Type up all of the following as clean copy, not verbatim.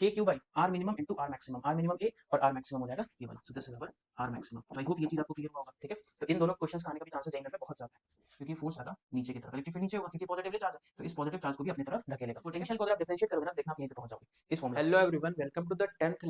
के Q by R minimum into R maximum, R minimum A और R maximum हो जाएगा ये वाला। So this is our R maximum. तो आई होप ये चीज आपको क्लियर होगा, ठीक है। तो इन दोनों क्वेश्चंस का आने का भी चांसेस जनरल में बहुत ज्यादा है, क्योंकि फोर्स ज्यादा नीचे की तरफ, इलेक्ट्रिक फील्ड नीचे होगा क्योंकि पॉजिटिवली चार्ज है, तो इस पॉजिटिव चार्ज को भी अपनी तरफ धकेलेगा। पोटेंशियल को अगर आप डिफरेंशिएट करोगे ना, देखना आप यहीं पे पहुंच जाओगे इस फॉर्मूले से। Hello everyone, welcome to the 10th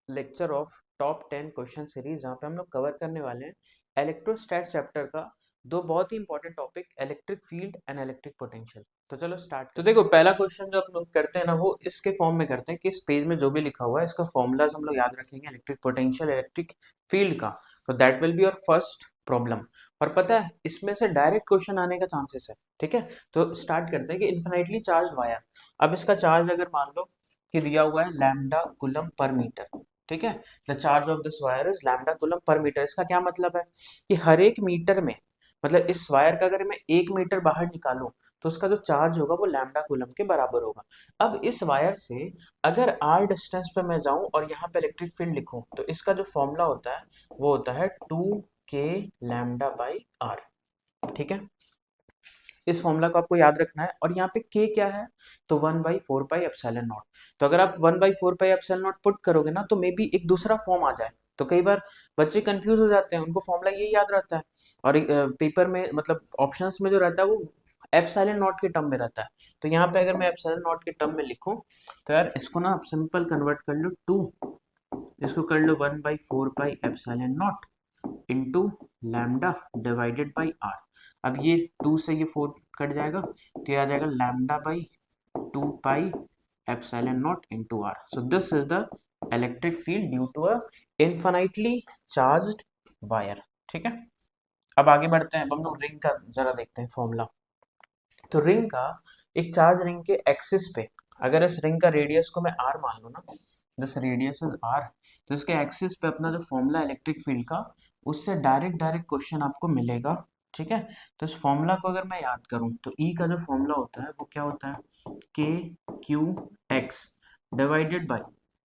lecture of top 10 question series, जहाँ पे हम लोग कवर करने वाले हैं इलेक्ट्रोस्टैट चैप्टर का दो बहुत ही important topic, electric field and electric potential. तो चलो स्टार्ट। तो देखो, पहला क्वेश्चन जो हम लोग करते हैं ना, वो इसके फॉर्म में करते हैं कि इस पेज में जो भी लिखा हुआ है इसका फॉर्मूलाज हम लोग याद रखेंगे इलेक्ट्रिक पोटेंशियल, इलेक्ट्रिक फील्ड का। तो that will be your first problem. और पता है इसमें से डायरेक्ट क्वेश्चन आने का चांसेस है, ठीक है। तो स्टार्ट करते हैं कि इन्फिनाइटली चार्ज वायर, अब इसका चार्ज अगर मान लो कि दिया हुआ है लैम्डा कूलम पर मीटर, ठीक है। The charge of this wire is lambda coulomb per metre. इसका क्या मतलब है कि हर एक मीटर में, मतलब इस वायर का अगर मैं 1 मीटर बाहर निकालूं तो उसका जो चार्ज होगा वो लैम्डा कूलम के बराबर होगा। अब इस वायर से अगर आर डिस्टेंस पे मैं जाऊं और यहाँ पे इलेक्ट्रिक फील्ड लिखूं, तो इसका जो फॉर्मूला होता है वो होता है 2k लैम्डा बाई आर, ठीक है। इस फॉर्मूला को आपको याद रखना है। और यहाँ पे k क्या है, तो 1/4 पाई एप्सिलॉन नॉट। तो अगर आप 1/4 पाई एप्सिलॉन नॉट पुट करोगे ना, तो मे बी एक दूसरा फॉर्म आ जाए। तो कई बार बच्चे कंफ्यूज हो जाते हैं, उनको फॉर्मूला ये याद रहता है और पेपर में मतलब ऑप्शंस में जो रहता है वो एप्सिलॉन नॉट के टर्म में रहता है। तो यहाँ पे अगर मैं एप्सिलॉन नॉट के टर्म में लिखूं, तो यार इसको ना आप सिंपल कन्वर्ट कर लो टू, इसको कर लो 1/4 pi epsilon not into lambda divided by are. अब ये 2 से ये 4 कट जाएगा, तो ये आ जाएगा lambda by 2 pi epsilon not into r. So this is the electric field due to a infinitely charged wire, ठीक है। अब आगे बढ़ते हैं, अब हम लोग रिंग का जरा देखते हैं फॉर्मूला। तो रिंग का, एक चार्ज रिंग के एक्सिस पे, अगर इस रिंग का रेडियस को मैं आर मान लूँ ना, दिस रेडियस इज आर, तो इसके एक्सिस पे अपना जो फॉर्मूला इलेक्ट्रिक फील्ड का, उससे डायरेक्ट डायरेक्ट क्वेश्चन आपको मिलेगा, ठीक है। तो इस फॉर्मूला को अगर मैं याद करूं, तो ई का जो फॉर्मूला होता है वो क्या होता है, के q x divided by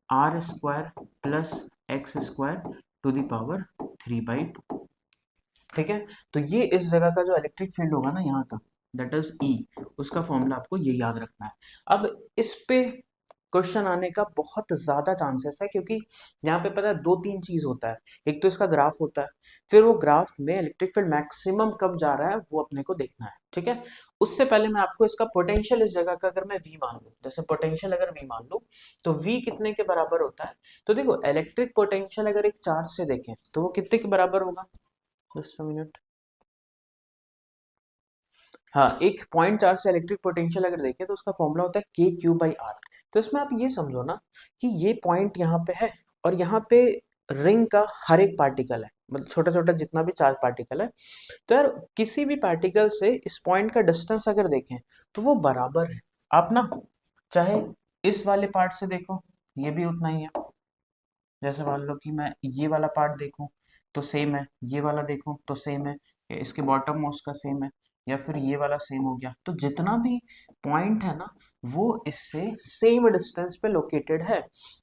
are square plus x square to the power 3/2, ठीक है। तो ये इस जगह का जो इलेक्ट्रिक फील्ड होगा ना यहाँ का, दैट इज ई, उसका फॉर्मूला आपको ये याद रखना है। अब इस पे क्वेश्चन आने का बहुत ज्यादा चांसेस है, क्योंकि यहाँ पे पता है दो तीन चीज होता है। एक तो इसका ग्राफ होता है, फिर वो ग्राफ में इलेक्ट्रिक फील्ड मैक्सिमम कब जा रहा है वो अपने को देखना है, ठीक है। उससे पहले मैं आपको इसका पोटेंशियल, इस जगह का अगर मैं v मान लूं, जैसे पोटेंशियल अगर v मान लूं, तो v कितने के बराबर होता है। तो देखो, इलेक्ट्रिक पोटेंशियल अगर एक चार्ज से देखें तो वो कितने के बराबर होगा, जस्ट अ मिनट। हाँ, एक पॉइंट चार्ज से इलेक्ट्रिक पोटेंशियल अगर देखें तो उसका फॉर्मूला होता है के क्यू बाई आर। तो इसमें आप ये समझो ना कि ये पॉइंट यहाँ पे है और यहाँ पे रिंग का हर एक पार्टिकल है, मतलब छोटा छोटा जितना भी चार्ज पार्टिकल है। तो यार किसी भी पार्टिकल से इस पॉइंट का डिस्टेंस अगर देखें तो वो बराबर है। आप ना चाहे इस वाले पार्ट से देखो, ये भी उतना ही है। जैसे मान लो कि मैं ये वाला पार्ट देखूं तो सेम है, ये वाला देखूं तो सेम है, या इसके बॉटम मोस्ट का सेम है, या फिर ये वाला सेम हो गया। तो जितना भी पॉइंट है ना, वो इससे सेम डिस्टेंस पे लोकेटेड है।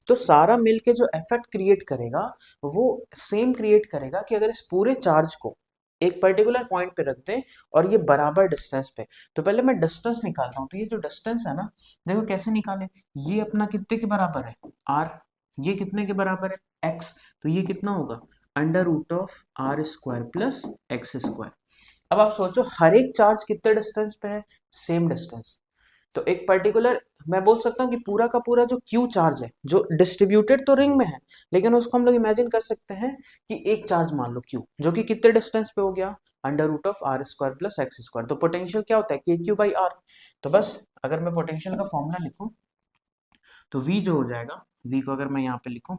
तो सारा मिलके जो इफेक्ट क्रिएट करेगा वो सेम क्रिएट करेगा कि अगर इस पूरे चार्ज को एक पर्टिकुलर पॉइंट पे रख दें और ये बराबर डिस्टेंस पे। तो पहले मैं डिस्टेंस निकालता हूँ। तो ये जो डिस्टेंस है ना, देखो कैसे निकाले, ये अपना कितने के बराबर है, आर। ये कितने के बराबर है, x। तो ये कितना होगा, √r² प्लस एक्स स्क्वायर। अब आप सोचो हर एक चार्ज कितने डिस्टेंस पे है, सेम डिस्टेंस। तो एक पर्टिकुलर, मैं बोल सकता हूँ कि पूरा का पूरा जो क्यू चार्ज है, जो डिस्ट्रीब्यूटेड तो रिंग में है, लेकिन उसको हम लोग इमेजिन कर सकते हैं कि एक चार्ज मान लो क्यू, जो कि कितने डिस्टेंस पे हो गया, √r² प्लस एक्स स्क्वायर। तो पोटेंशियल क्या होता है, के क्यू बाई आर। तो बस अगर मैं पोटेंशियल का फॉर्मूला लिखूं, तो v जो हो जाएगा, v को अगर मैं यहाँ पे लिखूं,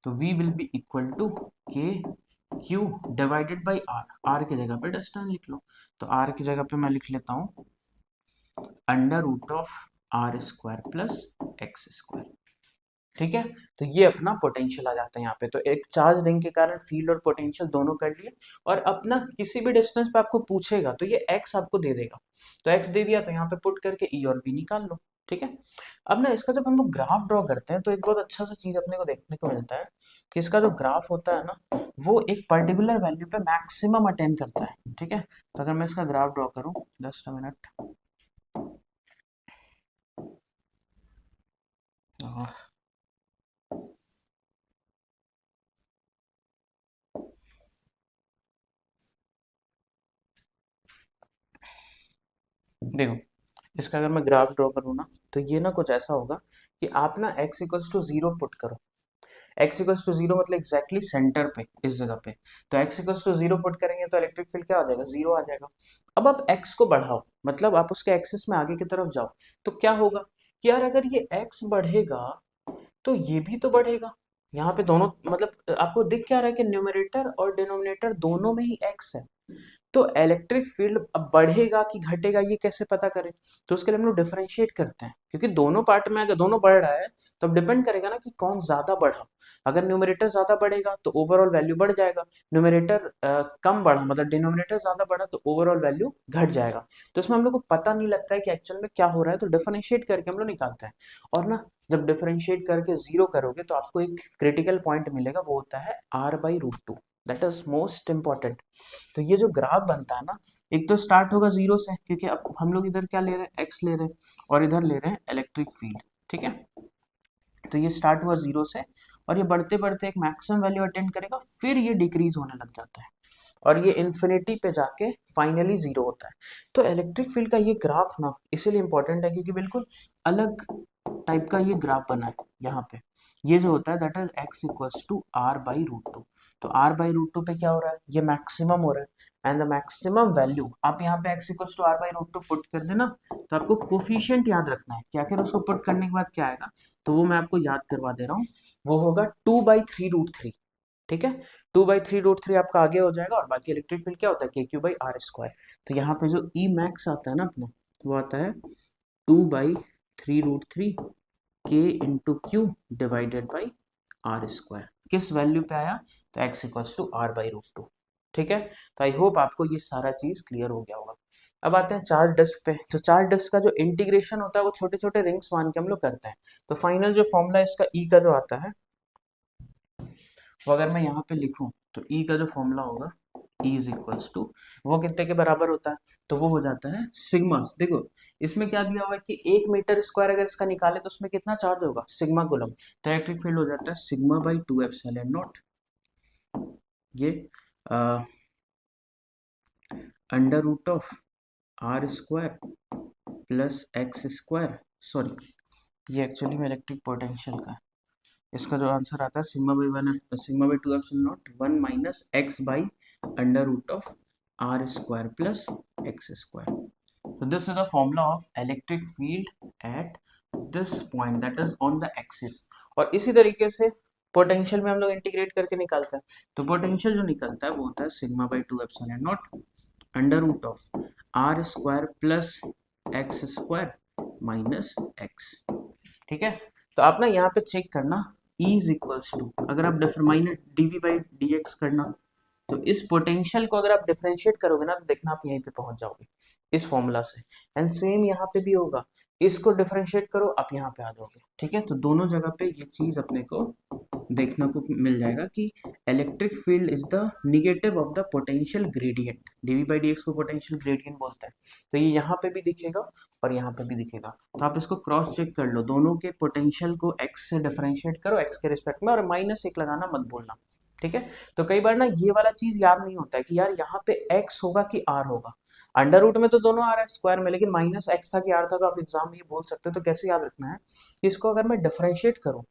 तो v will be equal to के Q divided by R. R की जगह पे डिस्टेंस लिख लो, तो आर की जगह पे मैं लिख लेता हूँ √r² प्लस एक्स स्क्वायर, ठीक है। तो ये अपना पोटेंशियल आ जाता है यहाँ पे। तो एक चार्ज रिंग के कारण फील्ड और पोटेंशियल दोनों कर लिए। और अपना किसी भी डिस्टेंस पे आपको पूछेगा तो ये x आपको दे देगा, तो x दे दिया तो यहाँ पे पुट करके e और v निकाल लो, ठीक है। अब ना इसका जब हम लोग ग्राफ ड्रॉ करते हैं तो एक बहुत अच्छा सा चीज अपने को देखने को मिलता है कि इसका जो ग्राफ होता है ना, वो एक पर्टिकुलर वैल्यू पे मैक्सिमम अटेन करता है, ठीक है। तो अगर मैं इसका ग्राफ ड्रॉ करूँ, जस्ट अ मिनट, देखो इसका अगर मैं ग्राफ ड्रॉ करूँ ना तो ये ना कुछ ऐसा होगा कि आप ना x equals to zero put करो। x इक्वल्स टू जीरो मतलब एग्जैक्टली सेंटर पे इस जगह पे। तो x equals to zero put करेंगे तो इलेक्ट्रिक फील्ड क्या हो जाएगा, जीरो आ जाएगा। अब आप x को बढ़ाओ, मतलब आप उसके एक्सिस में आगे की तरफ जाओ, तो क्या होगा कि यार अगर ये x बढ़ेगा तो ये भी तो बढ़ेगा। यहाँ पे दोनों मतलब आपको दिख क्या रहा है कि न्यूमरेटर और डिनोमिनेटर दोनों में ही x है। तो इलेक्ट्रिक फील्ड अब बढ़ेगा कि घटेगा ये कैसे पता करें, तो उसके लिए हम लोग डिफरेंशिएट करते हैं, क्योंकि दोनों पार्ट में अगर दोनों बढ़ रहा है तो अब डिपेंड करेगा ना कि कौन ज्यादा बढ़ा। अगर न्यूमरेटर ज्यादा बढ़ेगा तो ओवरऑल वैल्यू बढ़ जाएगा, न्यूमरेटर कम बढ़ा मतलब डिनोमिनेटर ज्यादा बढ़ा तो ओवरऑल वैल्यू घट जाएगा। तो इसमें हम लोग को पता नहीं लगता है कि एक्चुअल में क्या हो रहा है, तो डिफरेंशिएट करके हम लोग निकालते हैं। और ना जब डिफरेंशिएट करके जीरो करोगे तो आपको एक क्रिटिकल पॉइंट मिलेगा, वो होता है r/√2। That is most important. तो ये जो ग्राफ बनता है ना, एक तो स्टार्ट होगा जीरो से, क्योंकि अब हम लोग इधर क्या ले रहे हैं, एक्स ले रहे हैं, और इधर ले रहे हैं इलेक्ट्रिक फील्ड। ठीक है, तो ये स्टार्ट हुआ जीरो से और ये बढ़ते बढ़ते एक मैक्सिमम वैल्यू अटेंड करेगा, फिर ये डिक्रीज होने लग जाता है और ये इन्फिनिटी पे जाके फाइनली जीरो होता है। तो इलेक्ट्रिक फील्ड का ये ग्राफ ना इसीलिए इंपॉर्टेंट है क्योंकि बिल्कुल अलग टाइप का ये ग्राफ बना है। यहाँ पे ये जो होता है that is x equals to r/√2। तो r/√2 पे क्या हो रहा है, ये मैक्सिमम हो रहा है, एंड द मैक्सिमम वैल्यू आप यहाँ पे x equals to r/√2 put कर देना। तो आपको कोफिशिएंट याद रखना है कि आखिर उसको पुट करने के बाद क्या आएगा, तो वो मैं आपको याद करवा दे रहा हूँ। वो होगा 2/3√3। ठीक है, 2/3√3 आपका आगे हो जाएगा, और बाकी इलेक्ट्रिक फील्ड क्या होता है, KQ/R²। तो यहाँ पे जो ई मैक्स आता है ना अपना, वो आता है 2/3√3 K/Q डिवाइडेड बाई R²। किस वैल्यू पे आया, तो x इक्वल्स टू r/√2। ठीक है, तो आई होप आपको ये सारा चीज क्लियर हो गया होगा। अब आते हैं चार्ज डिस्क पे। तो चार्ज डिस्क का जो इंटीग्रेशन होता है वो छोटे छोटे रिंग्स मान के हम लोग करते हैं। तो फाइनल जो फॉर्मूला इसका ई का जो आता है, वो अगर मैं यहाँ पे लिखूं तो ई का जो फॉर्मूला होगा, ई इज इक्वल्स टू, वो कितने के बराबर होता है, तो वो हो जाता है सिग्मा। देखो इसमें क्या दिया हुआ है कि 1 मीटर स्क्वायर अगर इसका निकाले तो उसमें कितना चार्ज होगा, सिग्मा कूलम। तो इलेक्ट्रिक फील्ड हो जाता है सिग्मा/2 एप्सिलॉन नॉट, ये √r² प्लस x²। सॉरी, ये एक्चुअली में इलेक्ट्रिक पोटेंशियल का है। इसका जो आंसर आता है sigma by two epsilon naught 1 minus x by √r² plus x²। So this is the formula of electric field at this point, that is on the axis। और इसी तरीके से पोटेंशियल में हम लोग इंटीग्रेट करके निकालते हैं। तो पोटेंशियल जो निकलता है वो होता है sigma by two epsilon naught √r² plus x² minus x। ठीक है, तो आप ना यहाँ पे चेक करना E इज इक्वल्स टू, अगर आप माइनस dv/dx करना, तो इस पोटेंशियल को अगर आप डिफरेंशिएट करोगे ना तो देखना आप यहीं पे पहुंच जाओगे इस फॉर्मूला से। एंड सेम यहाँ पे भी होगा, इसको डिफरेंशिएट करो आप यहाँ पे आ जाओगे। ठीक है, तो दोनों जगह पे ये चीज अपने को देखने को मिल जाएगा कि electric field is the negative of the potential gradient. dv/dx को पोटेंशियल ग्रेडियंट बोलते हैं। तो ये यहाँ पे भी दिखेगा और यहाँ पे भी दिखेगा। तो आप इसको क्रॉस चेक कर लो, दोनों के पोटेंशियल को x से डिफरेंशिएट करो x के रिस्पेक्ट में, और -1 लगाना मत भूलना। ठीक है, तो कई बार ना ये वाला चीज याद नहीं होता है कि यार यहाँ पे x होगा कि r होगा। अंडर रूट में तो दोनों आ रहा है स्क्वायर में, लेकिन -x था कि r था, तो आप एग्जाम में ये बोल सकते हो। तो कैसे याद रखना है कि इसको अगर मैं डिफरेंशिएट करूं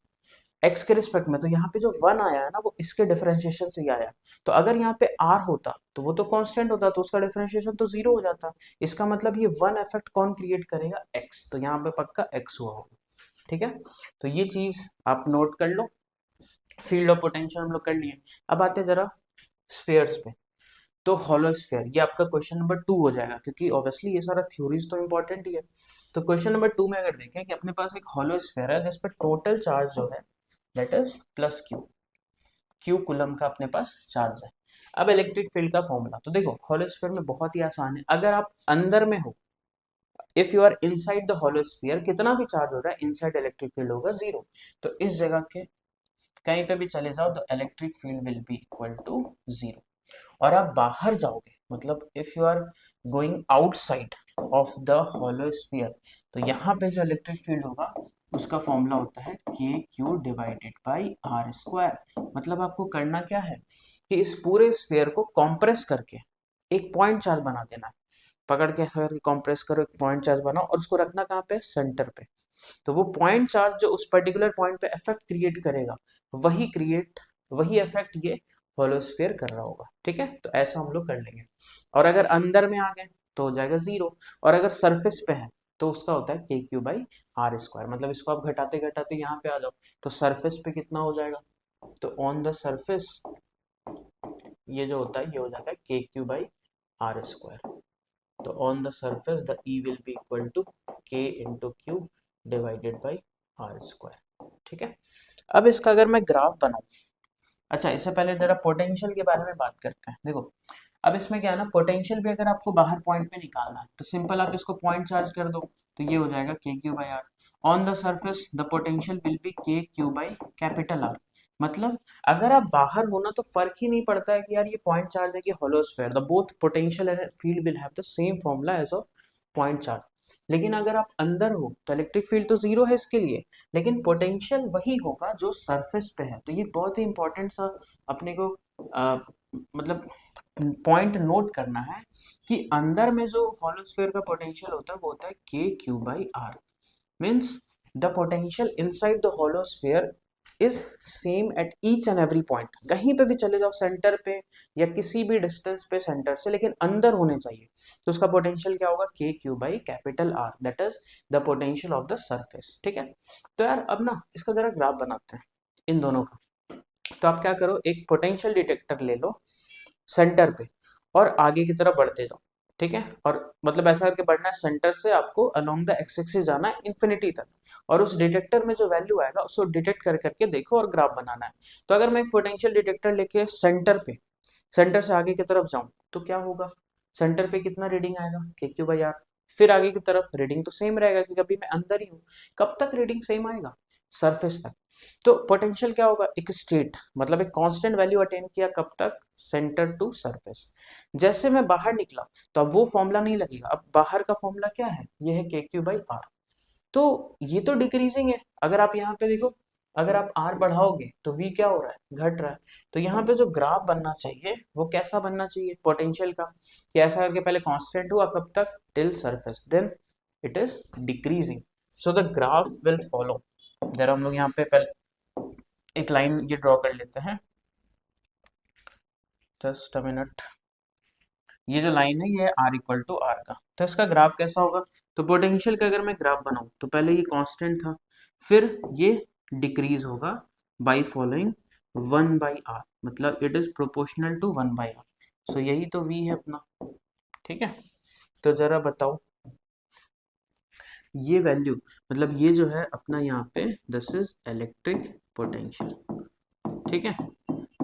x के रिस्पेक्ट में, तो यहाँ पे जो 1 आया है ना वो इसके डिफरेंशिएशन से ही आया। तो अगर यहाँ पे r होता तो वो तो कांस्टेंट होता, तो उसका डिफरेंशिएशन तो 0 हो जाता। इसका मतलब ये 1 इफेक्ट कौन क्रिएट करेगा, x। तो यहाँ पे पक्का x हुआ होगा। ठीक है, तो ये चीज आप नोट कर लो। फील्ड और पोटेंशियल हम लोग कर लिए। अब आते हैं जरा स्फेयर्स पे। तो हॉलो स्फेयर, ये आपका क्वेश्चन नंबर 2 हो जाएगा, क्योंकि ऑब्वियसली ये सारा थ्योरीज तो इंपॉर्टेंट ही है। तो क्वेश्चन नंबर 2 में अगर देखें कि अपने पास एक हॉलो स्फेयर है जिस पर टोटल चार्ज जो है that is plus Q coulomb का अपने पास चार्ज है। अब इलेक्ट्रिक फील्ड का फॉर्मूला, तो देखो हॉलो स्फेयर में बहुत ही आसान है। अगर आप अंदर में हो, if you are inside the hollow sphere, कितना भी चार्ज हो रहा है इनसाइड इलेक्ट्रिक फील्ड होगा 0। तो इस जगह के कहीं पे भी चले जाओ तो electric field will be equal to 0। और आप बाहर जाओगे, मतलब if you are going outside of the hollow sphere, तो यहाँ पे जो इलेक्ट्रिक फील्ड होगा उसका फॉर्मूला होता है KQ डिवाइडेड बाई R²। मतलब आपको करना क्या है कि इस पूरे स्फीयर को कॉम्प्रेस करके एक पॉइंट चार्ज बना देना है। पकड़ के ऐसा करके कंप्रेस करो, एक पॉइंट चार्ज बनाओ और उसको रखना कहाँ पे, सेंटर पे। तो वो पॉइंट चार्ज जो उस पर्टिकुलर पॉइंट पे इफेक्ट क्रिएट करेगा, वही इफेक्ट ये होलोस्फीयर कर रहा होगा। ठीक है, तो ऐसा हम लोग कर लेंगे। और अगर अंदर में आ गए तो हो जाएगा 0, और अगर सरफेस पे है तो उसका होता है के क्यू बाई आर स्क्वायर। मतलब इसको आप घटाते घटाते यहाँ पे आ जाओ तो सरफेस पे कितना हो जाएगा, तो ऑन द सरफेस ये जो होता है ये हो जाता है के क्यू बाई आर स्क्वायर। तो on the surface the E will be equal to K into Q divided by are square. ठीक है, अब इसका अगर मैं ग्राफ बनाऊं, अच्छा इससे पहले जरा पोटेंशियल के बारे में बात करते हैं। देखो अब इसमें क्या है ना, पोटेंशियल भी अगर आपको बाहर पॉइंट पे निकालना है तो सिंपल आप इसको पॉइंट चार्ज कर दो, तो ये हो जाएगा के Q by r. On the surface the potential will be k Q by capital r. मतलब अगर आप बाहर हो ना तो फर्क ही नहीं पड़ता है कि यार ये पॉइंट चार्ज है कि hollow sphere, the both potential and field will have the same formula as of point charge. लेकिन अगर आप अंदर हो तो इलेक्ट्रिक फील्ड तो जीरो है इसके लिए, लेकिन पोटेंशियल वही होगा जो सरफेस पे है। तो ये बहुत ही इंपॉर्टेंट सा अपने को मतलब पॉइंट नोट करना है कि अंदर में जो हॉलोस्फीयर का पोटेंशियल होता है वो होता है के Q by R. Means the potential inside the hollow sphere is same at each and every point. कहीं पे भी चले जाओ सेंटर पे या किसी भी डिस्टेंस पे सेंटर से, लेकिन अंदर होने चाहिए। तो उसका पोटेंशियल क्या होगा, k Q by capital are, that is the potential of the surface. ठीक है, तो यार अब ना इसका जरा ग्राफ बनाते हैं इन दोनों का। तो आप क्या करो, एक पोटेंशियल डिटेक्टर ले लो सेंटर पे और आगे की तरफ बढ़ते जाओ। ठीक है, और मतलब ऐसा करके बढ़ना है, सेंटर से आपको अलोंग द एक्स एक्सिस जाना है इन्फिनिटी तक, और उस डिटेक्टर में जो वैल्यू आएगा उसको डिटेक्ट कर करके देखो और ग्राफ बनाना है। तो अगर मैं एक पोटेंशियल डिटेक्टर लेके सेंटर से आगे की तरफ जाऊं तो क्या होगा, सेंटर पे कितना रीडिंग आएगा, के क्यू बाई आर। फिर आगे की तरफ रीडिंग तो सेम रहेगा क्योंकि अभी मैं अंदर ही हूँ। कब तक रीडिंग सेम आएगा, सरफेस तक। तो पोटेंशियल क्या होगा, एक स्टेट मतलब एक कांस्टेंट वैल्यू अटेन किया, कब तक, सेंटर टू सरफेस। जैसे मैं बाहर निकला तो अब वो फॉर्मूला नहीं लगेगा, अब बाहर का फॉर्मूला क्या है, ये है के क्यू बाई आर। तो ये तो डिक्रीजिंग है। अगर आप यहाँ पे देखो, अगर आप आर बढ़ाओगे तो वी क्या हो रहा है, घट रहा है। तो यहाँ पे जो ग्राफ बनना चाहिए वो कैसा बनना चाहिए पोटेंशियल का, कि ऐसा करके पहले कांस्टेंट हुआ कब तक, till surface, then it is decreasing, so the graph will follow. जरा हम लोग यहाँ पे पहले एक लाइन ये ड्रॉ कर लेते हैं, जस्ट अ मिनट। ये जो लाइन है ये आर इक्वल टू आर का, तो इसका ग्राफ कैसा होगा, तो पोटेंशियल का अगर मैं ग्राफ बनाऊं तो पहले ये कांस्टेंट था, फिर ये डिक्रीज होगा बाय फॉलोइंग 1 बाई आर, मतलब it is proportional to 1 by R. So यही तो वी है अपना। ठीक है, तो जरा बताओ ये वैल्यू, मतलब ये जो है अपना यहाँ पे दिस इज इलेक्ट्रिक पोटेंशियल। ठीक है,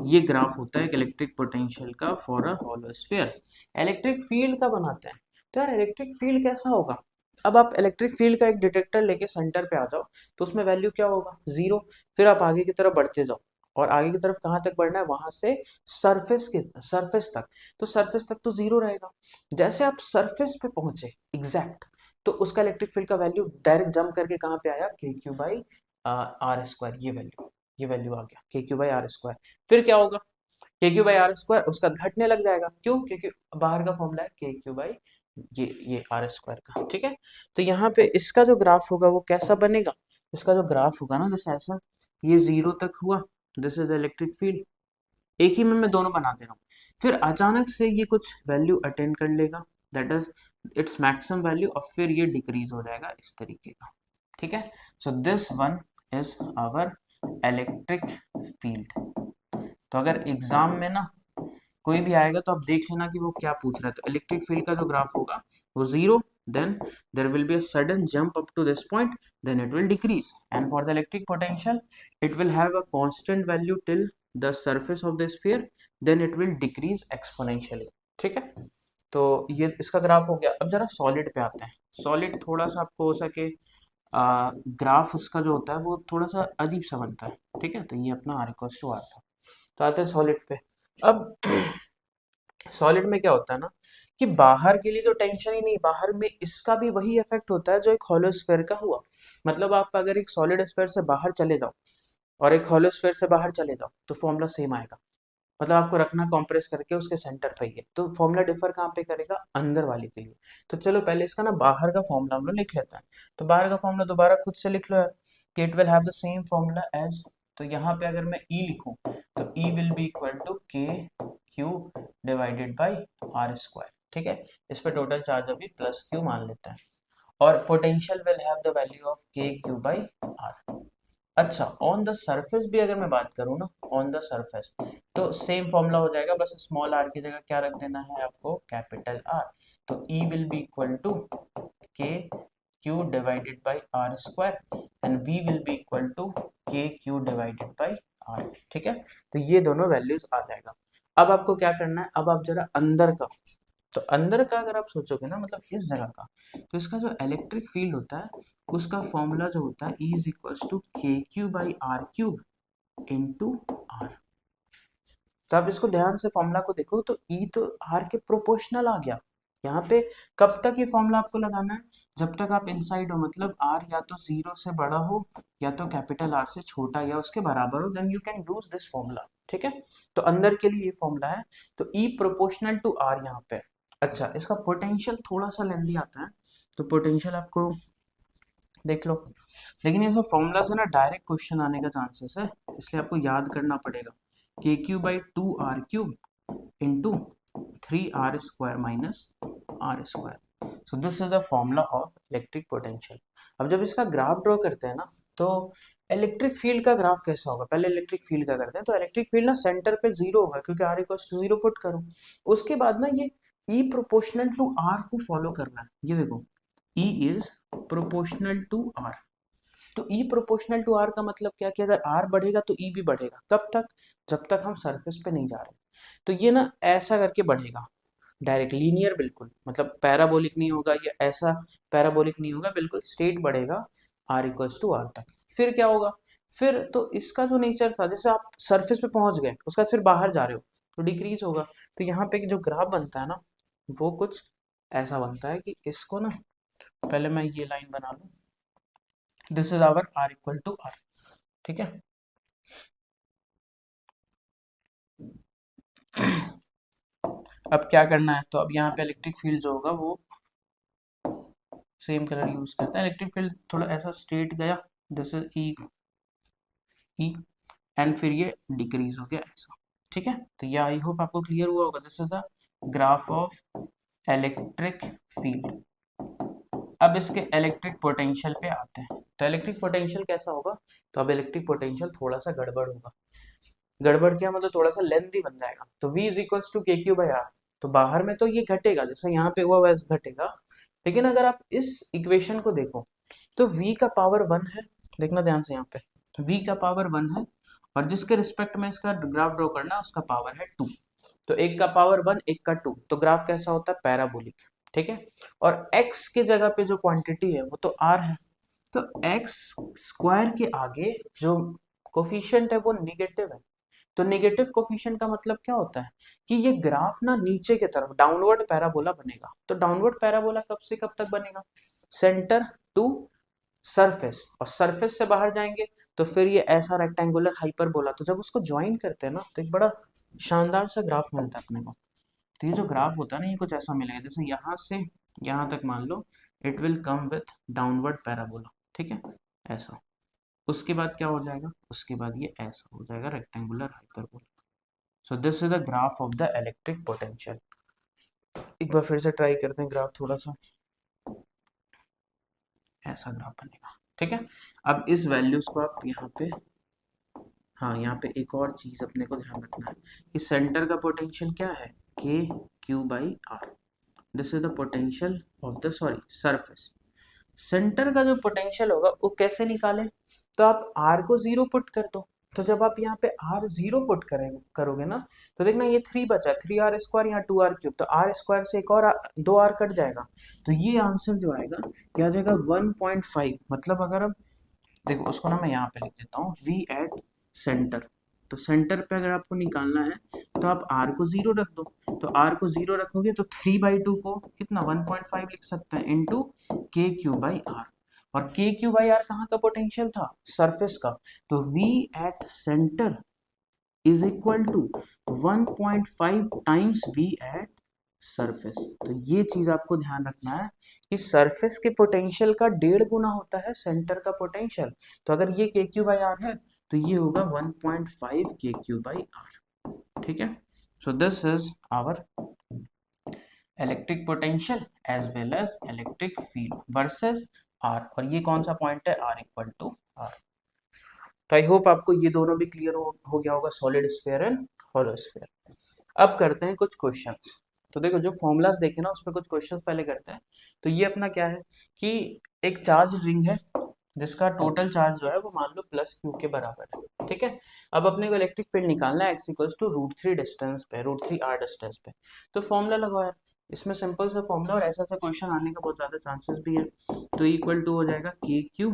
ये ग्राफ होता है इलेक्ट्रिक पोटेंशियल का फॉर अ हॉलोस्फीयर। इलेक्ट्रिक फील्ड का बनाते हैं, तो यार इलेक्ट्रिक फील्ड कैसा होगा। अब आप इलेक्ट्रिक फील्ड का एक डिटेक्टर लेके सेंटर पे आ जाओ तो उसमें वैल्यू क्या होगा, 0। फिर आप आगे की तरफ बढ़ते जाओ, और आगे की तरफ कहाँ तक बढ़ना है, वहां से सरफेस तक। तो सरफेस तक तो 0 रहेगा। जैसे आप सरफेस पे पहुंचे एग्जैक्ट, तो उसका इलेक्ट्रिक फील्ड का वैल्यू डायरेक्ट जंप करके कहाँ पे आया, के क्यू बाई आर स्क्वायर। ये वैल्यू आ गया के क्यू बाई आर स्क्वायर। फिर क्या होगा, k Q by are square उसका घटने लग जाएगा, क्यों, क्योंकि बाहर का फॉर्मूला है के क्यू बाई ये आर स्क्वायर का। ठीक है, तो यहाँ पे इसका जो ग्राफ होगा वो कैसा बनेगा, इसका जो ग्राफ होगा ना, जैसे ऐसा ये 0 तक हुआ, दिस इज इलेक्ट्रिक फील्ड। एक ही में मैं दोनों बना दे रहा हूँ। फिर अचानक से ये कुछ वैल्यू अटेन कर लेगा, that is its maximum value, और फिर ये डिक्रीज हो जाएगा इस तरीके का। ठीक है, so this one is our electric field. तो अगर एग्जाम में ना कोई भी आएगा तो आप देख लेना कि वो क्या पूछ रहा है। तो इलेक्ट्रिक फील्ड का जो ग्राफ होगा वो 0, then there will be a sudden jump up to this point, then it will decrease, and for the electric potential it will have a constant value till the surface of the sphere, then it will decrease exponentially। ठीक है, तो ये इसका graph हो गया। अब जरा solid पे आते हैं। सॉलिड थोड़ा सा आपको हो सके ग्राफ उसका जो होता है वो थोड़ा सा अजीब सा बनता है। ठीक है, तो ये अपना आर इक्वल्स टू आर था। तो आते हैं सॉलिड पे। अब सॉलिड में क्या होता है ना, कि बाहर के लिए तो टेंशन ही नहीं, बाहर में इसका भी वही इफेक्ट होता है जो एक हॉलो स्फीयर का हुआ। मतलब आप अगर एक सॉलिड स्फीयर से बाहर चले जाओ और एक हॉलो स्फीयर से बाहर चले जाओ तो फॉर्मूला सेम आएगा। मतलब आपको रखना कंप्रेस करके उसके सेंटर पे ही है, तो फॉर्मूला डिफर कहाँ पे करेगा, अंदर वाले के लिए। तो चलो पहले इसका ना बाहर का फॉर्मूला हम लोग लिख लेते हैं। तो बाहर का फॉर्मूला दोबारा खुद से लिख लो यार, कि it will have the same formula as, तो यहाँ पे अगर मैं ई लिखूं तो E will be equal to के Q divided by are square, ठीक है। इस पे टोटल चार्ज अभी प्लस क्यू मान लेते हैं, और potential will have the value of k Q by r. अच्छा, ऑन द सरफेस भी अगर मैं बात करूँ ना, ऑन द सरफेस तो सेम फॉर्मूला हो जाएगा, बस स्मॉल आर की जगह क्या रख देना है आपको, कैपिटल आर। तो E will be equal to के Q divided by are square and V will be equal to के क्यू डिवाइडेड बाई आर, ठीक है। तो ये दोनों वैल्यूज आ जाएगा। अब आपको क्या करना है, अब आप जरा अंदर का, तो अंदर का अगर आप सोचोगे ना, मतलब इस जगह का, तो इसका जो इलेक्ट्रिक फील्ड होता है उसका फॉर्मूला जो होता है E इज इक्वल्स टू के Q by r cube into are. तो आप इसको ध्यान से फॉर्मूला को देखो, तो E तो R के प्रोपोर्शनल आ गया यहाँ पे। कब तक ये फॉर्मूला आपको लगाना है, जब तक आप इनसाइड हो, मतलब R या तो 0 से बड़ा हो या तो कैपिटल R से छोटा या उसके बराबर हो, then you can use this formula, ठीक है। तो अंदर के लिए ये फॉर्मूला है, तो E प्रोपोर्शनल टू R यहाँ पे। अच्छा, इसका पोटेंशियल थोड़ा सा लेंदी आता है, तो पोटेंशियल आपको देख लो, लेकिन ये सब फॉर्मूला से ना डायरेक्ट क्वेश्चन आने का चांसेस है, इसलिए आपको याद करना पड़ेगा। K Q by 2r cube into 3r square minus r square. So this is the formula of electric potential. अब जब इसका ग्राफ ड्रॉ करते हैं ना, तो इलेक्ट्रिक फील्ड का ग्राफ कैसा होगा, पहले इलेक्ट्रिक फील्ड का करते हैं। तो इलेक्ट्रिक फील्ड ना सेंटर पे 0 होगा, क्योंकि r इक्वल्स टू 0 पुट करो। उसके बाद ना ये E प्रोपोर्शनल टू R को फॉलो करना है, ये देखो E is proportional to R। तो E प्रोपोर्शनल टू R का मतलब क्या, कि अगर R बढ़ेगा तो E भी बढ़ेगा। कब तक, जब तक हम सरफेस पे नहीं जा रहे। तो ये ना ऐसा करके बढ़ेगा, डायरेक्ट लीनियर, बिल्कुल मतलब पैराबोलिक नहीं होगा, ये ऐसा पैराबोलिक नहीं होगा, बिल्कुल स्ट्रेट बढ़ेगा R इक्वल्स टू R तक। फिर क्या होगा, फिर तो इसका जो नेचर था, जैसे आप सरफेस पे पहुंच गए, उसका फिर बाहर जा रहे हो तो डिक्रीज होगा। तो यहाँ पे जो ग्राफ बनता है ना, वो कुछ ऐसा बनता है कि इसको ना, पहले मैं ये लाइन बना लूं, this is our R equal to R, ठीक है। अब क्या करना है, तो अब यहाँ पे इलेक्ट्रिक फील्ड जो होगा वो सेम कलर यूज करते हैं। इलेक्ट्रिक फील्ड थोड़ा ऐसा स्ट्रेट गया, दिस इज ई एंड फिर ये डिक्रीज हो गया ऐसा, ठीक है। तो ये आई होप आपको क्लियर हुआ होगा। This is the graph of electric field. अब इसके इलेक्ट्रिक पोटेंशियल पे आते हैं, तो इलेक्ट्रिक पोटेंशियल कैसा होगा, तो अब इलेक्ट्रिक पोटेंशियल थोड़ा सा गड़बड़ होगा। गड़बड़ क्या मतलब, थोड़ा सा लेंथी बन जाएगा। तो V इज इक्वल्स टू के क्यू बाई आर, तो बाहर में तो ये घटेगा, जैसे यहाँ पे हुआ वैसे घटेगा। लेकिन अगर आप इस इक्वेशन को देखो, तो V का पावर 1 है, देखना ध्यान से यहाँ पे, V का पावर 1 है, और जिसके रिस्पेक्ट में इसका ग्राफ ड्रॉ करना है उसका पावर है 2। तो एक का पावर 1, एक का 2, तो ग्राफ कैसा होता है, पैराबोलिक, ठीक है। और x के जगह पे जो क्वांटिटी है वो तो r है, तो x स्क्वायर के आगे जो कोफिशिएंट है वो निगेटिव है। तो नेगेटिव कोफिशिएंट का मतलब क्या होता है, कि ये ग्राफ ना नीचे की तरफ डाउनवर्ड पैराबोला बनेगा। तो डाउनवर्ड पैराबोला कब से कब तक बनेगा, सेंटर टू सरफेस, और सरफेस से बाहर जाएंगे तो फिर ये ऐसा रेक्टेंगुलर हाइपरबोला। तो जब उसको ज्वाइन करते हैं ना, तो एक बड़ा शानदार सा ग्राफ मिलता है अपने को। तो ये जो ग्राफ होता है ना, ये कुछ ऐसा मिलेगा, जैसे यहाँ से यहाँ तक मान लो, it will come with downward parabola, ठीक है, ऐसा। उसके बाद क्या हो जाएगा, उसके बाद ये ऐसा हो जाएगा rectangular hyperbola. So this is the graph of the electric potential. एक बार फिर से ट्राई करते हैं ग्राफ, थोड़ा सा ऐसा ग्राफ बनेगा, ठीक है। अब इस वैल्यूज को आप यहाँ पे, हाँ यहाँ पे एक और चीज अपने को ध्यान रखना है, कि सेंटर का पोटेंशियल क्या है, के Q by r. This is the potential of the, sorry, surface. Centre का जो पोटेंशियल होगा वो कैसे निकालें, तो आप r को 0 पुट कर दो। तो जब आप यहाँ पे r 0 पुट करोगे ना, तो देखना ये 3 बचा, 3r स्क्वायर, यहाँ 2r क्यूब, तो r स्क्वायर से एक और 2r कट जाएगा। तो ये आंसर जो आएगा क्या आ जाएगा, 1.5। मतलब अगर हम देखो, उसको ना मैं यहाँ पे लिख देता हूँ, v एट सेंटर। तो सेंटर पे अगर आपको निकालना है तो आप r को 0 रख दो। तो r को 0 रखोगे तो 3/2 को कितना 1.5 लिख सकते हैं, इंटू के क्यू बाई आर। और के क्यू बाई आर कहाँ का पोटेंशियल था, सरफेस का। तो v at centre is equal to 1.5 times v at surface. तो ये चीज आपको ध्यान रखना है कि सरफेस के पोटेंशियल का 1.5 गुना होता है सेंटर का पोटेंशियल। तो अगर ये के क्यू बाई आर है तो ये होगा 1.5 के क्यू बाई आर। ठीक है, so this is our electric potential as well as electric field versus r, और ये कौन सा पॉइंट है, आर इक्वल टू आर। तो आई होप आपको ये दोनों भी क्लियर हो गया होगा, solid sphere and hollow sphere. अब करते हैं कुछ क्वेश्चंस। तो देखो जो फॉर्मूलाज देखे ना उसमें कुछ क्वेश्चंस पहले करते हैं। तो ये अपना क्या है कि एक चार्ज रिंग है जिसका टोटल चार्ज जो है वो मान लो प्लस क्यू के बराबर है। ठीक है, अब अपने को इलेक्ट्रिक फील्ड निकालना है एक्स इक्वल्स टू √3 डिस्टेंस पे, √3 r डिस्टेंस पे। तो फॉर्मूला लगाओ यार, इसमें सिंपल सा फॉर्मूला और ऐसा क्वेश्चन आने का बहुत ज्यादा चांसेस भी है। तो इक्वल टू हो जाएगा के क्यू,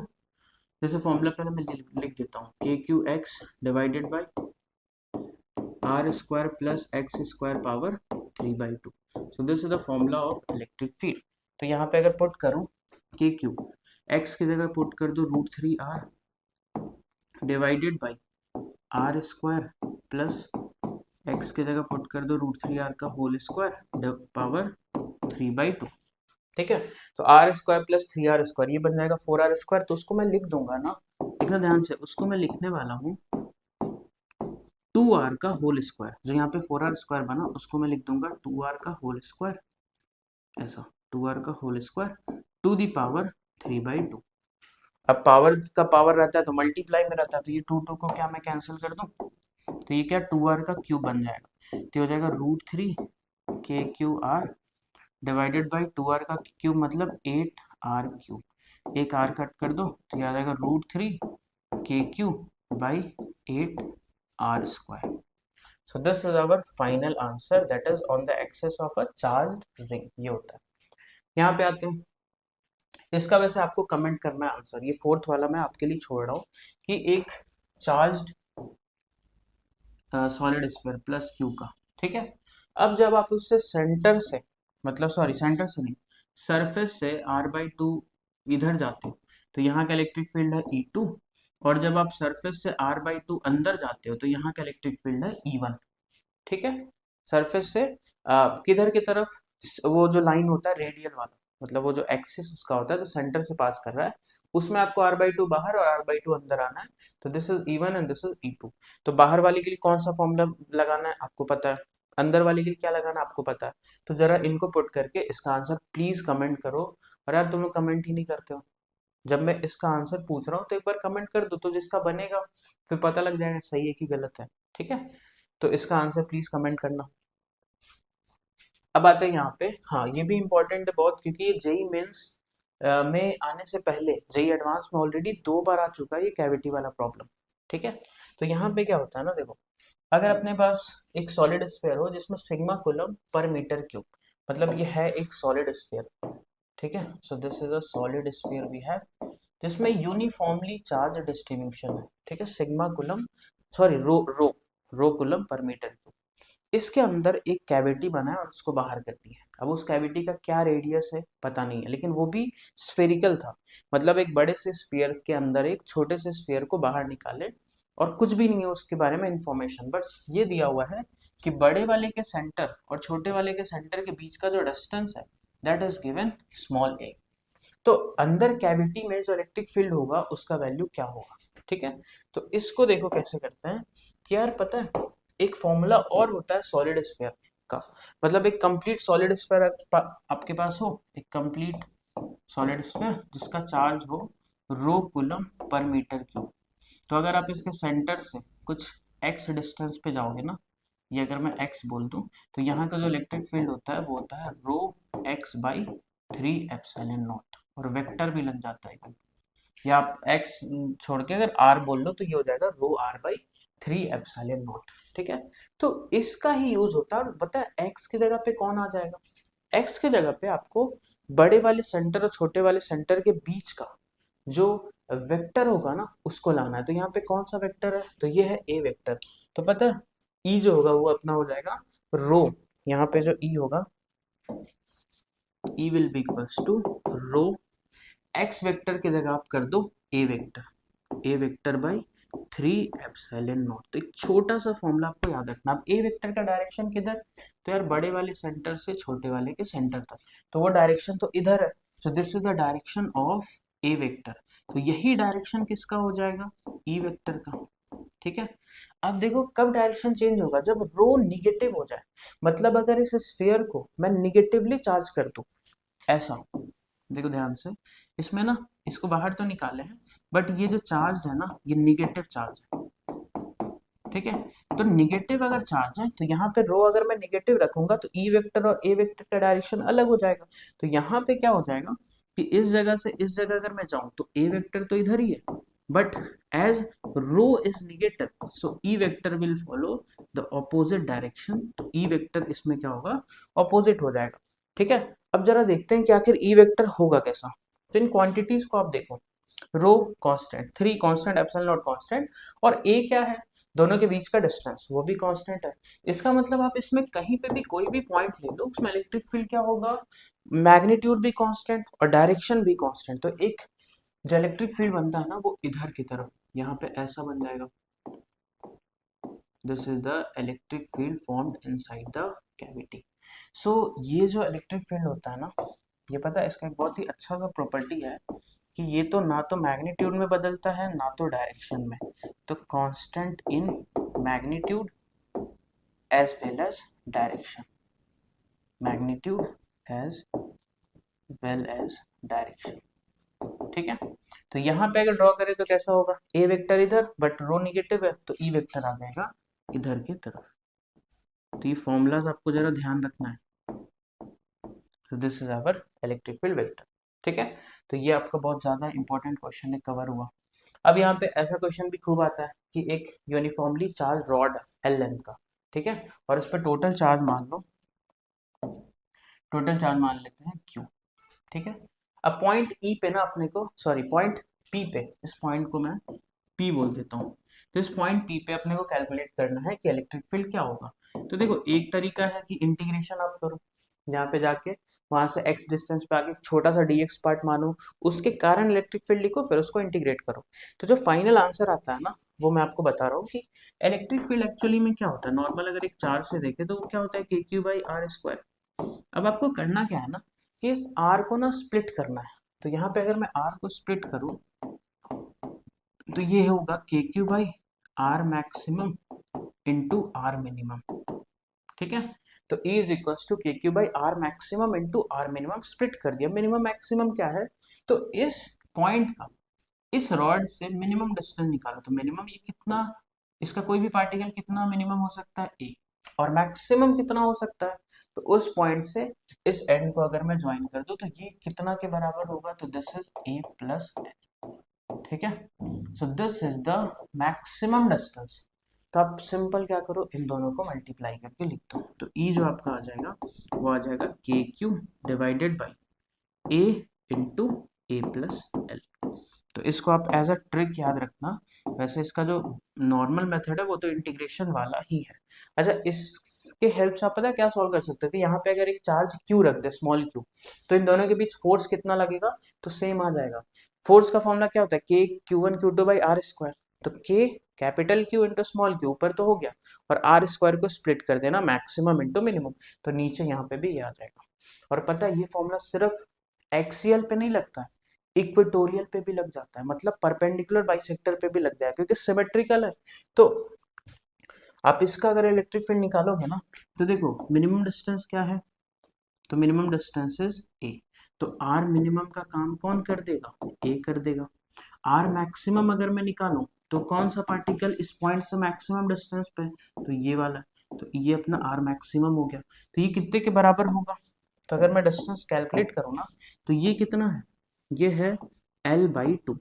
जैसे फॉर्मूला पहले मैं लिख देता हूँ, k q x divided by are square plus x square power 3/2। So this is the formula of electric field. तो यहाँ पे अगर पुट करूँ के क्यू, एक्स की जगह पुट कर दो √3r divided by are square plus x की जगह पुट कर दो √3r का होल स्क्वायर पावर 3/2। ठीक है, तो are square plus 3r square ये बन जाएगा 4r स्क्वायर। तो उसको मैं लिख दूंगा ना, देखना ध्यान से, उसको मैं लिखने वाला हूँ 2r का होल स्क्वायर। जो यहाँ पे 4r स्क्वायर बना उसको मैं लिख दूंगा 2r का होल स्क्वायर, ऐसा 2r का whole square to the power 3/2। अब पावर का पावर रहता है तो मल्टीप्लाई में रहता है, तो ये 2 को क्या मैं कैंसिल कर दूं, तो ये क्या 2r का क्यूब बन जाएगा। तो हो जाएगा √3 के Q R divided by 2r का क्यूब मतलब 8r क्यूब, एक r कट कर दो तो ये आ जाएगा √3 k cube by 8r square. So this is our final answer that is on the axis of a charged ring. ये होता है। यहाँ पे आते हैं, इसका वैसे आपको कमेंट करना है आंसर, ये फोर्थ वाला मैं आपके लिए छोड़ रहा हूँ कि एक charged solid sphere plus Q का। ठीक है, अब जब आप उससे सेंटर से, मतलब सॉरी सेंटर से नहीं, सरफेस से r/2 इधर जाते हो तो यहाँ का इलेक्ट्रिक फील्ड है E2, और जब आप सरफेस से r/2 अंदर जाते हो तो यहाँ का इलेक्ट्रिक फील्ड है E1। ठीक है, सरफेस से किधर की तरफ, वो जो लाइन होता है रेडियल वाला, मतलब वो जो एक्सिस उसका होता है जो सेंटर से पास कर रहा है, उसमें आपको r/2 बाहर और r/2 अंदर आना है। तो this is E1 and this is E2। तो बाहर वाले के लिए कौन सा फॉर्मूला लगाना है आपको पता है, अंदर वाले के लिए क्या लगाना है आपको पता है। तो जरा इनको पुट करके इसका आंसर प्लीज कमेंट करो। और यार तुम लोग कमेंट ही नहीं करते हो, जब मैं इसका आंसर पूछ रहा हूँ तो एक बार कमेंट कर दो, तो जिसका बनेगा फिर पता लग जाएगा सही है कि गलत है। ठीक है, तो इसका आंसर प्लीज कमेंट करना। अब आते हैं यहाँ पे, हाँ ये भी इम्पोर्टेंट है बहुत, क्योंकि ये जेई मेंस में आने से पहले जेई एडवांस में ऑलरेडी 2 बार आ चुका है ये कैविटी वाला प्रॉब्लम। ठीक है, तो यहाँ पे क्या होता है ना, देखो अगर अपने पास एक सॉलिड स्फीयर हो जिसमें sigma coulomb per metre cube, मतलब ये है एक सॉलिड स्फीयर। ठीक है, so this is a solid sphere we have जिसमें यूनिफॉर्मली चार्ज डिस्ट्रीब्यूशन है। ठीक है, sigma coulomb, sorry rho rho rho coulomb per metre cube. इसके अंदर एक कैविटी बना है और उसको बाहर कर दिया है। अब उस कैविटी का क्या रेडियस है पता नहीं है, लेकिन वो भी स्फेरिकल था, मतलब एक बड़े से स्फीयर के अंदर एक छोटे से स्फीयर को बाहर निकाले, और कुछ भी नहीं है उसके बारे में इंफॉर्मेशन, बस ये दिया हुआ है कि बड़े वाले के सेंटर और छोटे वाले के सेंटर के बीच का जो डिस्टेंस है that is given small a। तो अंदर कैविटी में जो इलेक्ट्रिक फील्ड होगा उसका वैल्यू क्या होगा। ठीक है, तो इसको देखो कैसे करते हैं कि यार पता है एक फॉर्मूला और होता है सॉलिड स्फीयर का, मतलब एक कंप्लीट सॉलिड स्फीयर आपके पास हो, एक कंप्लीट सॉलिड स्फीयर जिसका चार्ज हो रो कूलम पर मीटर क्यूब। तो अगर आप इसके सेंटर से कुछ x डिस्टेंस पे जाओगे ना, ये अगर मैं x बोल दूं तो यहाँ का जो इलेक्ट्रिक फील्ड होता है वो होता है रो x/3 एप्सिलॉन नॉट, और वेक्टर भी लग जाता है, या आप x छोड़ के अगर r बोल लो तो ये हो जाएगा रो r/3 एप्सिलॉन नॉट। ठीक है, तो इसका ही यूज होता है, और पता है x की जगह पे कौन आ जाएगा, x की जगह पे आपको बड़े वाले सेंटर और छोटे वाले सेंटर के बीच का जो वेक्टर होगा ना उसको लाना है। तो यहाँ पे कौन सा वेक्टर है, तो ये है ए वेक्टर। तो पता है ई जो होगा वो अपना हो जाएगा रो, यहाँ पे जो ई होगा E will be equals to rho X vector की जगह आप कर दो A vector by 3 epsilon naught. तो एक छोटा सा फॉर्मूला आपको याद रखना। अब ए वेक्टर का डायरेक्शन किधर, तो यार बड़े वाले सेंटर से छोटे वाले के सेंटर तक, तो वो डायरेक्शन तो इधर है। So this is the direction of A vector. तो यही डायरेक्शन किसका हो जाएगा, ई वेक्टर का। ठीक है, अब देखो कब डायरेक्शन चेंज होगा, जब रो निगेटिव हो जाए। मतलब अगर इस स्फीयर को मैं निगेटिवली चार्ज कर दूं, ऐसा, देखो ध्यान से, इसमें ना इसको बाहर तो निकाले हैं, बट ये जो चार्ज है ना ये निगेटिव चार्ज है। ठीक है, तो निगेटिव अगर चार्ज है तो यहाँ पे रो अगर मैं निगेटिव रखूंगा तो ई वेक्टर और ए वेक्टर का डायरेक्शन अलग हो जाएगा। तो यहाँ पे क्या हो जाएगा कि इस जगह से इस जगह अगर मैं जाऊं तो ए वेक्टर तो इधर ही है, but as rho is negative so E vector will follow the opposite direction. तो ई वेक्टर इसमें क्या होगा, ऑपोजिट हो जाएगा। ठीक है, अब जरा देखते हैं कि आखिर ई वेक्टर होगा कैसा। तो इन क्वांटिटीज को आप देखो, rho constant, 3 constant, epsilon naught constant, और ए क्या है, दोनों के बीच का डिस्टेंस वो भी कांस्टेंट है। इसका मतलब आप इसमें कहीं पे भी कोई भी पॉइंट ले लो, उसमें इलेक्ट्रिक फील्ड क्या होगा, मैग्नीट्यूड भी कांस्टेंट और डायरेक्शन भी कांस्टेंट। तो एक जो इलेक्ट्रिक फील्ड बनता है ना वो इधर की तरफ यहाँ पे ऐसा बन जाएगा। This is the electric field formed inside the cavity. So ये जो इलेक्ट्रिक फील्ड होता है ना, ये पता है इसका एक बहुत ही अच्छा सा प्रॉपर्टी है कि ये तो ना तो मैग्नीट्यूड में बदलता है ना तो डायरेक्शन में। तो constant in magnitude as well as direction, magnitude as well as direction. ठीक है, तो यहाँ पे अगर ड्रॉ करें तो कैसा होगा, ए वेक्टर इधर बट रो निगेटिव है तो ई वेक्टर आ जाएगा इधर की तरफ। तो ये फॉर्मूलाज आपको जरा ध्यान रखना है। तो this is our electric field vector. ठीक है, तो ये आपका बहुत ज्यादा इंपॉर्टेंट क्वेश्चन है, कवर हुआ। अब यहाँ पे ऐसा क्वेश्चन भी खूब आता है कि एक uniformly charge rod L length का, ठीक है, और इस पर टोटल चार्ज मान लो, टोटल चार्ज मान लेते हैं क्यू। ठीक है, अब पॉइंट ई पे ना अपने को, सॉरी पॉइंट पी पे, इस पॉइंट को मैं पी बोल देता हूँ। तो इस पॉइंट पी पे अपने को कैलकुलेट करना है कि इलेक्ट्रिक फील्ड क्या होगा। तो देखो एक तरीका है कि इंटीग्रेशन आप करो, यहाँ पे जाके वहां से x डिस्टेंस पे आके छोटा सा dx पार्ट मानो, उसके कारण इलेक्ट्रिक फील्ड लिखो, फिर उसको इंटीग्रेट करो। तो जो फाइनल आंसर आता है ना वो मैं आपको बता रहा हूँ कि इलेक्ट्रिक फील्ड एक्चुअली में क्या होता है। नॉर्मल अगर एक चार्ज से देखे तो वो क्या होता है, के क्यू बाई आर स्क्वायर। अब आपको करना क्या है ना कि इस r को ना स्प्लिट करना है। तो यहाँ पे अगर मैं r को स्प्लिट करूँ तो ये होगा k Q by r maximum into r minimum. ठीक है, तो E इज इक्वल टू के Q by r maximum into r minimum, split कर दिया। मिनिमम मैक्सिमम क्या है, तो इस पॉइंट का इस रॉड से मिनिमम डिस्टेंस निकालो। तो मिनिमम ये कितना, इसका कोई भी पार्टिकल कितना मिनिमम हो सकता है ए, और मैक्सिमम कितना हो सकता है, तो उस पॉइंट से इस एंड को अगर मैं ज्वाइन कर दूं तो ये कितना के बराबर होगा, तो this is a plus L. ठीक है, so this is the maximum distance. तो आप सिंपल क्या करो, इन दोनों को मल्टीप्लाई करके लिख दो। तो ई जो आपका आ जाएगा वो आ जाएगा के Q divided by A into A plus L. तो इसको आप एज अ ट्रिक याद रखना। वैसे इसका जो नॉर्मल मेथड है वो तो इंटीग्रेशन वाला ही है। अच्छा, इसके हेल्प से आप पता है क्या सॉल्व कर सकते थे, यहाँ पे अगर एक चार्ज क्यू रख दे, स्मॉल क्यू, तो इन दोनों के बीच फोर्स कितना लगेगा, तो सेम आ जाएगा। फोर्स का फॉर्मूला क्या होता है, के q one q two by are square. तो k capital q into small q ऊपर तो हो गया, और आर स्क्वायर को स्प्लिट कर देना मैक्सिमम इंटू मिनिमम, तो नीचे यहाँ पे भी ये आ जाएगा। और पता है ये फॉर्मूला सिर्फ एक्सियल पे नहीं लगता है, इक्वेटोरियल पे भी लग जाता है, मतलब परपेंडिकुलर बाइसेक्टर पे भी लग जाएगा क्योंकि सिमेट्रिकल है। तो आप इसका अगर इलेक्ट्रिक फील्ड निकालोगे ना, तो देखो मिनिमम डिस्टेंस क्या है, तो मिनिमम डिस्टेंस इज ए। तो आर मिनिमम का काम कौन कर देगा, ए कर देगा। आर मैक्सिमम अगर मैं निकालूं तो कौन सा पार्टिकल इस पॉइंट से मैक्सिमम डिस्टेंस पे, तो ये वाला। तो ये अपना आर मैक्सिमम हो गया। तो ये कितने के बराबर होगा, तो अगर मैं डिस्टेंस कैलकुलेट करूँ ना तो ये कितना है, ये है एल बाई टू।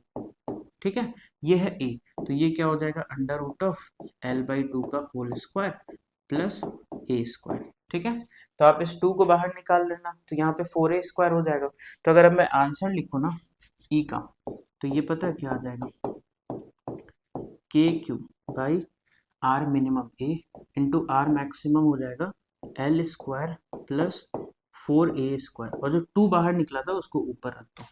ठीक है, ये है ए, तो ये क्या हो जाएगा, under root of L by two का whole square plus A square. ठीक है, तो आप इस 2 को बाहर निकाल लेना, तो यहाँ पे 4a स्क्वायर हो जाएगा। तो अगर अब मैं आंसर लिखूँ ना ई का, तो ये पता है क्या आ जाएगा, के Q by R minimum A into R maximum हो जाएगा L square plus 4a square, और जो 2 बाहर निकला था उसको ऊपर रख दो।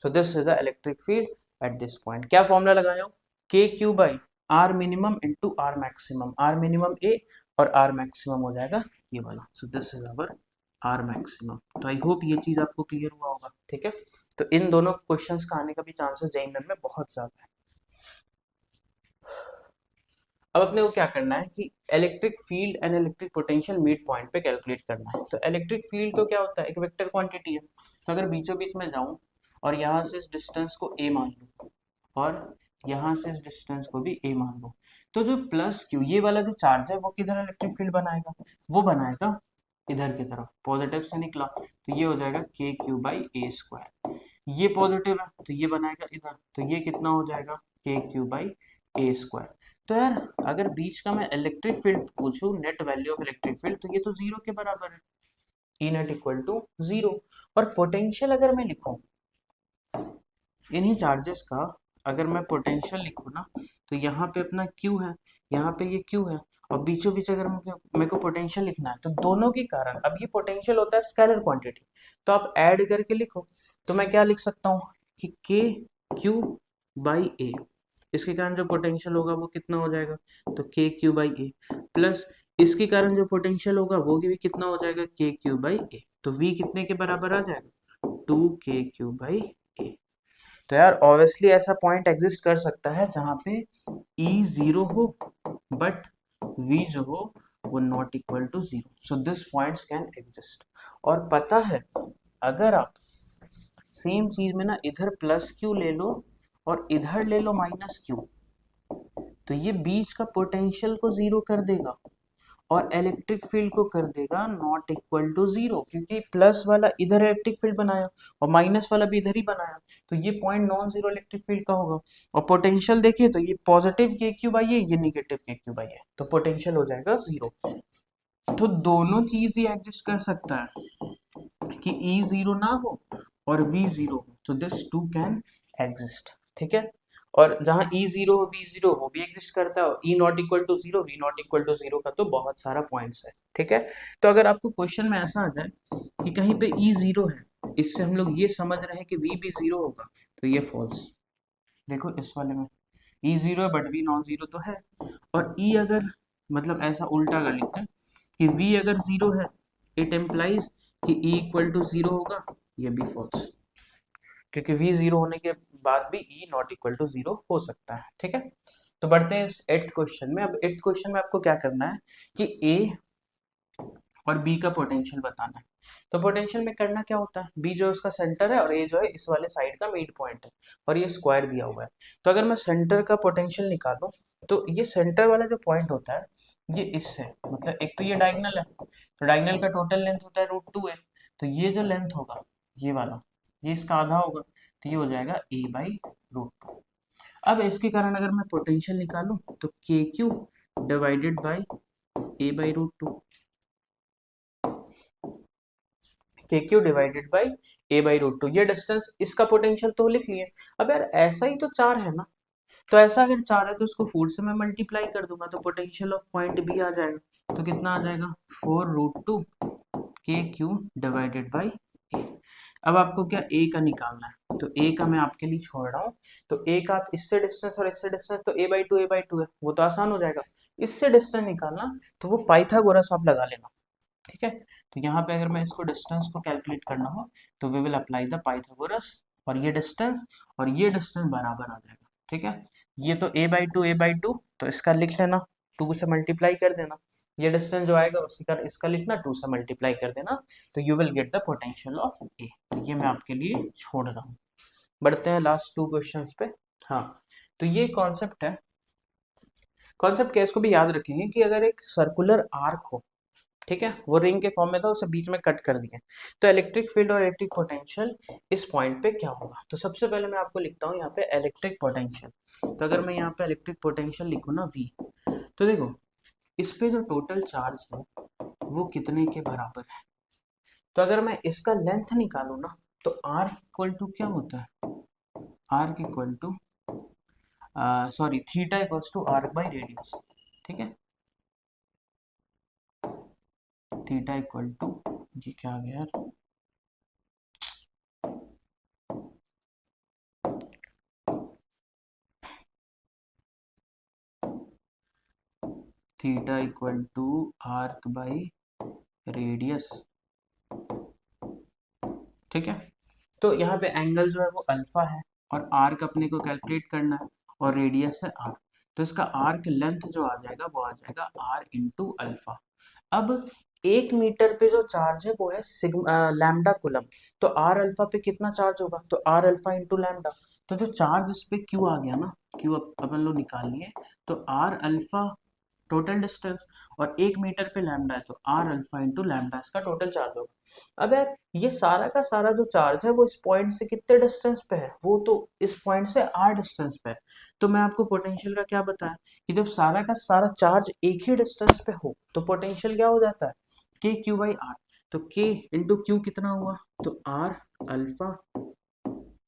So this is the electric field at this point. क्या फॉर्मूला लगाया हो, K Q by R minimum into R maximum, R minimum A और आर मैक्सिमम हो जाएगा ये वाला। So this is our R maximum. तो आई होप ये चीज आपको क्लियर हुआ होगा, ठीक है। तो इन दोनों क्वेश्चंस का आने का भी चांसेस जेईई मेन में बहुत ज्यादा है। अब अपने को क्या करना है कि electric field and electric potential mid point पे कैलकुलेट करना है। तो इलेक्ट्रिक फील्ड तो क्या होता है, एक वेक्टर क्वांटिटी है। तो अगर बीचों बीच में जाऊं और यहाँ से इस डिस्टेंस को a मान लूं और यहाँ से इस डिस्टेंस को भी a मान लूं, तो जो प्लस क्यू ये वाला जो चार्ज है वो किधर इलेक्ट्रिक फील्ड बनाएगा, वो बनाएगा इधर की तरफ, पॉजिटिव से निकला तो ये हो जाएगा के क्यू बाई ए स्क्वायर। ये पॉजिटिव है तो ये बनाएगा इधर, तो ये कितना हो जाएगा के क्यू बाई ए स्क्वायर। तो यार अगर बीच का मैं इलेक्ट्रिक फील्ड पूछूं, net value of electric field, तो ये तो जीरो के बराबर है, E net equal to zero. और पोटेंशियल अगर मैं लिखूं इन्हीं चार्जेस का, अगर मैं पोटेंशियल लिखूं ना, तो यहाँ पे अपना Q है, यहाँ पे ये Q है, और बीचों बीच अगर मेरे को पोटेंशियल लिखना है तो दोनों के कारण, अब ये पोटेंशियल होता है स्केलर क्वांटिटी, तो आप ऐड करके लिखो। तो मैं क्या लिख सकता हूँ कि के क्यू बाई ए, इसके कारण जो पोटेंशियल होगा वो कितना हो जाएगा, तो के क्यू बाई ए, प्लस इसके कारण जो पोटेंशियल होगा वो भी कितना हो जाएगा, के क्यू बाई ए। तो V कितने के बराबर आ जाएगा, 2 KQ बाई ए। तो यार ऑब्वियसली ऐसा पॉइंट एग्जिस्ट कर सकता है जहां पे E जीरो हो बट V जो हो वो not equal to zero. So this points can exist. और पता है अगर आप सेम चीज में ना इधर प्लस क्यू ले लो और इधर ले लो माइनस क्यू, तो ये बीच का पोटेंशियल को जीरो कर देगा और इलेक्ट्रिक फील्ड को कर देगा नॉट इक्वल टू जीरो, क्योंकि प्लस वाला इधर इलेक्ट्रिक फील्ड बनाया और माइनस वाला भी इधर ही बनाया, तो ये point non zero electric field का होगा। और पोटेंशियल देखिए तो ये पॉजिटिव के क्यू बाई है, ये निगेटिव के क्यू बाई है, तो पोटेंशियल हो जाएगा जीरो। तो दोनों चीज ही एग्जिस्ट कर सकता है कि ई जीरो ना हो और वी जीरो हो, तो दिस टू कैन एग्जिस्ट, ठीक है। और जहां ई जीरो हो वी जीरो वो भी एग्जिस्ट करता है, और E not equal to zero V not equal to zero का तो बहुत सारा पॉइंट्स है, ठीक है। तो अगर आपको क्वेश्चन में ऐसा आ जाए कि कहीं पे ई जीरो है, इससे हम लोग ये समझ रहे हैं कि वी भी जीरो होगा, तो ये फॉल्स। देखो इस वाले में ई जीरो है बट वी नॉन जीरो तो है, और ई अगर मतलब ऐसा उल्टा कर लिखते हैं कि v अगर जीरो है इट एम्प्लाइज कि e इक्वल टू जीरो होगा, ये भी फॉल्स, क्योंकि v जीरो होने के बाद भी e not equal to zero हो सकता है, ठीक है। तो बढ़ते हैं इस एट्थ क्वेश्चन में। अब एट्थ क्वेश्चन में आपको क्या करना है कि a और b का पोटेंशियल बताना है। तो पोटेंशियल में करना क्या होता है, b जो उसका सेंटर है और a जो है इस वाले साइड का मिड पॉइंट है, और ये स्क्वायर दिया हुआ है। तो अगर मैं सेंटर का पोटेंशियल निकालूं तो ये सेंटर वाला जो पॉइंट होता है ये इससे, मतलब एक तो ये डायगोनल है, तो डायगोनल का टोटल लेंथ होता है √2 है, तो ये जो लेंथ होगा ये वाला, ये इसका आधा होगा, तो ये हो जाएगा a बाई √2। अब इसके कारण अगर मैं पोटेंशियल निकालूं तो के Q divided by a by √2, के Q divided by a by √2, ये डिस्टेंस, इसका पोटेंशियल तो लिख लिए। अब यार ऐसा ही तो चार है ना, तो ऐसा अगर चार है तो उसको 4 से मैं मल्टीप्लाई कर दूंगा तो पोटेंशियल ऑफ पॉइंट बी आ जाएगा, तो कितना आ जाएगा 4√2 के क्यू डिवाइडेड बाई ए। अब आपको क्या ए का निकालना है, तो ए का मैं आपके लिए छोड़ रहा हूँ। तो ए का आप इससे डिस्टेंस और इससे डिस्टेंस, तो a/2 है, वो तो आसान हो जाएगा। इससे डिस्टेंस निकालना तो वो पाइथागोरस आप लगा लेना, ठीक है। तो यहाँ पे अगर मैं इसको डिस्टेंस को कैलकुलेट करना हो तो we will apply the Pythagoras, और ये डिस्टेंस बराबर आ जाएगा, ठीक है। ये तो a/2 तो इसका लिख लेना, 2 से मल्टीप्लाई कर देना, ये डिस्टेंस जो आएगा उसके कारण इसका लिखना 2 से मल्टीप्लाई कर देना, तो you will get the potential of A. तो ये मैं आपके लिए छोड़ रहा हूँ। बढ़ते हैं लास्ट 2 क्वेश्चंस पे। हाँ, तो ये कॉन्सेप्ट है, कॉन्सेप्ट क्या है इसको भी याद रखेंगे कि अगर एक सर्कुलर आर्क हो, ठीक है, वो रिंग के फॉर्म में था, उसे बीच में कट कर दिया, तो इलेक्ट्रिक फील्ड और इलेक्ट्रिक पोटेंशियल इस पॉइंट पे क्या होगा। तो सबसे पहले मैं आपको लिखता हूँ यहाँ पे इलेक्ट्रिक पोटेंशियल। तो अगर मैं यहाँ पे इलेक्ट्रिक पोटेंशियल लिखूँ ना V, तो देखो इस पे जो टोटल चार्ज है वो कितने के बराबर है। तो अगर मैं इसका लेंथ निकालू ना तो R इक्वल टू क्या होता है, R equal to sorry theta equals to arc by radius, ठीक है। थीटा इक्वल टू, ये क्या आ गया यार, theta equal to arc by radius. ठीक है, तो यहाँ पे एंगल जो है वो अल्फा है और आर्क अपने को कैलकुलेट करना है और रेडियस है आर। तो इसका आर्क लेंथ जो आ जाएगा वो आ जाएगा आर इंटू अल्फा। अब 1 मीटर पे जो चार्ज है वो है लैम्डा कुलम। तो आर अल्फा पे कितना चार्ज होगा, तो आर अल्फा इंटू लैम्डा। तो जो चार्ज इस पे क्यू आ गया ना, क्यू अपन लोग निकाल लिए, तो आर अल्फा टोटल डिस्टेंस और 1 मीटर पे लैम्डा है तो आर अल्फा इंटू लैम्डा इसका टोटल चार्ज होगा। अब यार ये सारा का सारा जो चार्ज है वो इस पॉइंट से कितने डिस्टेंस पे है, वो तो इस पॉइंट से आर डिस्टेंस पे है। तो मैं आपको पोटेंशियल का क्या बताया कि जब सारा का सारा चार्ज एक ही डिस्टेंस पे हो तो पोटेंशियल क्या हो जाता है, के क्यू बाई आर। तो के इंटू क्यू कितना हुआ, तो R alpha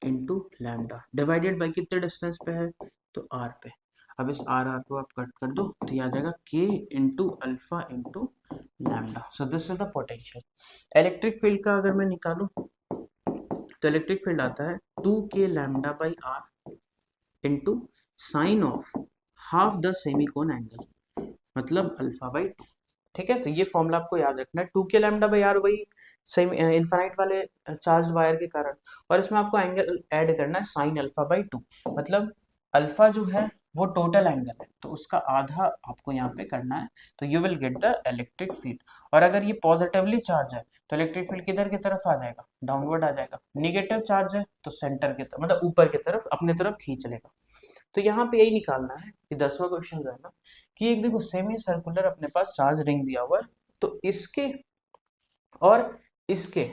into lambda divided by कितने डिस्टेंस पे है, तो आर पे। अब इस आर आर को आप कट कर दो तो ये आ जाएगा के into alpha into lambda. So this is the potential. Electric field का अगर मैं निकालूं तो इलेक्ट्रिक फील्ड आता है 2k lambda by R into sine of half the semicone angle, मतलब अल्फा बाई 2। ठीक है, तो ये फॉर्मूला आपको याद रखना है। 2k लैम्डा बाई आर वही सेम इनफाइनाइट वाले चार्ज वायर के कारण, और इसमें आपको एंगल ऐड करना है साइन अल्फा बाई 2। मतलब अल्फा जो है वो टोटल एंगल है तो उसका आधा आपको यहाँ पे करना है, तो you will get the electric field. और अगर ये पॉजिटिवली चार्ज है तो इलेक्ट्रिक फील्ड किधर की तरफ आ जाएगा, डाउनवर्ड आ जाएगा। निगेटिव चार्ज है तो सेंटर की तरफ, मतलब ऊपर की तरफ अपने तरफ खींच लेगा। तो यहाँ पे यही निकालना है कि 10वां क्वेश्चन जो है ना, कि एक देखो सेमी सर्कुलर अपने पास चार्ज रिंग दिया हुआ है, तो इसके और इसके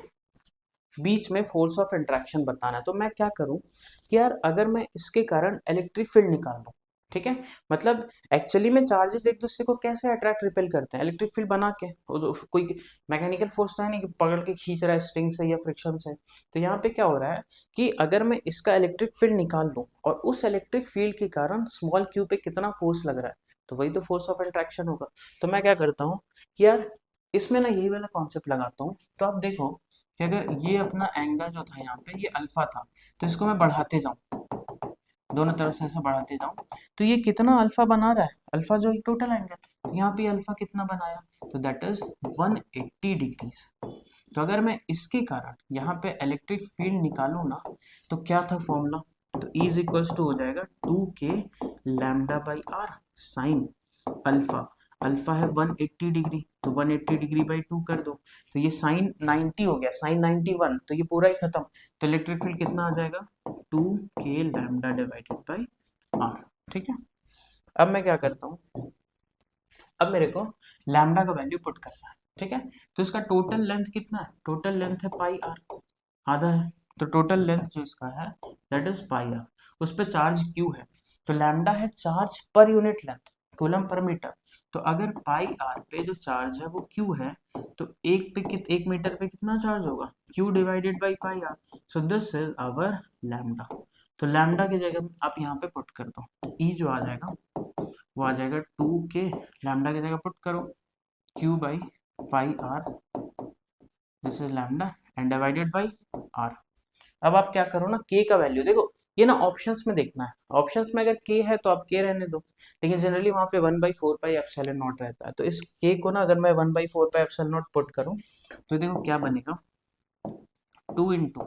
बीच में फोर्स ऑफ इंट्रैक्शन बताना है। तो मैं क्या करूं कि यार अगर मैं इसके कारण इलेक्ट्रिक फील्ड निकाल लूं, ठीक है, मतलब एक्चुअली में चार्जेस एक दूसरे को कैसे अट्रैक्ट रिपेल करते हैं, इलेक्ट्रिक फील्ड बना के। कोई मैकेनिकल फोर्स तो है नहीं कि पकड़ के खींच रहा है स्ट्रिंग से या फ्रिक्शन से। तो यहाँ पे क्या हो रहा है कि अगर मैं इसका इलेक्ट्रिक फील्ड निकाल लूं और उस इलेक्ट्रिक फील्ड के कारण स्मॉल क्यू पे कितना फोर्स लग रहा है, तो वही तो फोर्स ऑफ इंट्रैक्शन होगा। तो मैं क्या करता हूँ कि यार इसमें ना यही वाला कॉन्सेप्ट लगाता हूँ। तो आप देखो कि अगर ये अपना एंगल जो था यहाँ पे ये अल्फा था, तो इसको मैं बढ़ाते जाऊं, दोनों तरफ से ऐसे बढ़ाते जाऊं, तो ये कितना अल्फा बना रहा है, अल्फा जो टोटल एंगल, तो यहाँ पे अल्फा कितना बनाया, तो दैट इज 180 डिग्रीज। तो अगर मैं इसके कारण यहाँ पे इलेक्ट्रिक फील्ड निकालूं ना, तो क्या था फॉर्मूला, तो E इज इक्वल्स टू हो जाएगा 2k lambda by R sine alpha. Alpha है 180 डिग्री, तो 180 डिग्री बाई 2 कर दो, तो ये साइन 90 हो गया, साइन 91, तो ये पूरा ही खत्म। तो इलेक्ट्रिक फील्ड कितना आ जाएगा, 2k lambda divided by r. ठीक है, अब मैं क्या करता हूँ, अब मेरे को लैम्डा का वैल्यू पुट करना है। ठीक है, तो इसका टोटल लेंथ कितना है, टोटल लेंथ है पाई आर, आधा है। तो टोटल लेंथ जो इसका है दैट इज पाई आर, उस पर चार्ज क्यू है, तो लैम्डा है charge per unit length, coulomb per metre. तो अगर पाई आर पे जो चार्ज है वो क्यू है, तो एक मीटर पे कितना चार्ज होगा, Q divided by pi R. So this is our lambda. तो लैम्डा की जगह आप यहाँ पे पुट कर दो, तो ई जो आ जाएगा वो आ जाएगा 2k, लैम्डा की जगह पुट करो Q by pi R, this is lambda and divided by are. अब आप क्या करो ना, k का वैल्यू देखो, ये ना ऑप्शंस में देखना है, ऑप्शंस में अगर k है तो आप k रहने दो, लेकिन जनरली वहां पे 1/4 पाई एप्सिलॉन नॉट रहता है। तो इस k को ना अगर मैं 1/4 पाई एप्सिलॉन नॉट पुट करूं तो देखो क्या बनेगा, 2 into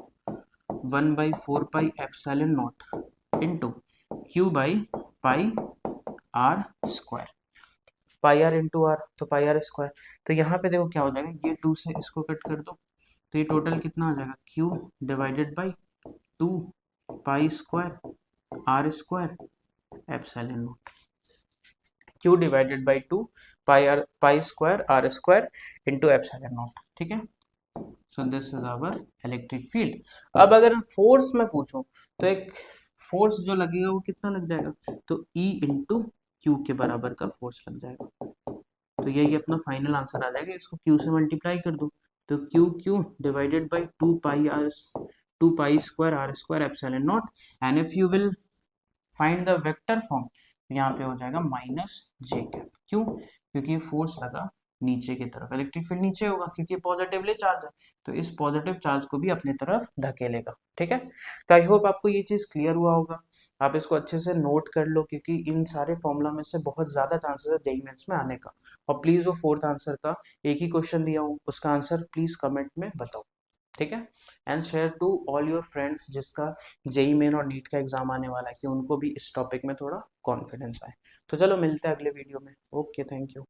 1/4 pi epsilon not into Q by pi R square, pi R into are तो पाई आर स्क्वायर। तो यहाँ पे देखो क्या हो जाएगा, ये 2 से इसको कट कर दो, तो ये टोटल कितना आ जाएगा, Q divided by 2 pi square R square epsilon not, Q divided by 2 pi square R square into epsilon not. ठीक है, so this is our electric field. अब अगर फोर्स में पूछूं तो एक फोर्स जो लगेगा वो कितना लग जाएगा, तो E इंटू क्यू के बराबर का फोर्स लग जाएगा। तो यही अपना फाइनल आंसर आ जाएगा, इसको क्यू से मल्टीप्लाई कर दो, तो Q divided by 2 pi square R square epsilon not, and if you will find the vector form, यहाँ पे हो जाएगा माइनस जे कैप। क्यों, क्योंकि ये फोर्स लगा नीचे की तरफ, इलेक्ट्रिक फील्ड नीचे होगा क्योंकि पॉजिटिवली चार्ज है, तो इस पॉजिटिव चार्ज को भी अपनी तरफ धकेलेगा। ठीक है, तो आई होप आपको ये चीज क्लियर हुआ होगा। आप इसको अच्छे से नोट कर लो क्योंकि इन सारे फॉर्मूला में से बहुत ज्यादा चांसेस है जेईई मेंस में आने का। और प्लीज वो फोर्थ आंसर का एक ही क्वेश्चन दिया हूँ, उसका आंसर प्लीज कमेंट में बताओ। ठीक है, and share to all your friends जिसका जेईई मेन और नीट का एग्जाम आने वाला है, कि उनको भी इस टॉपिक में थोड़ा कॉन्फिडेंस आए। तो चलो मिलते हैं अगले वीडियो में। Okay, thank you.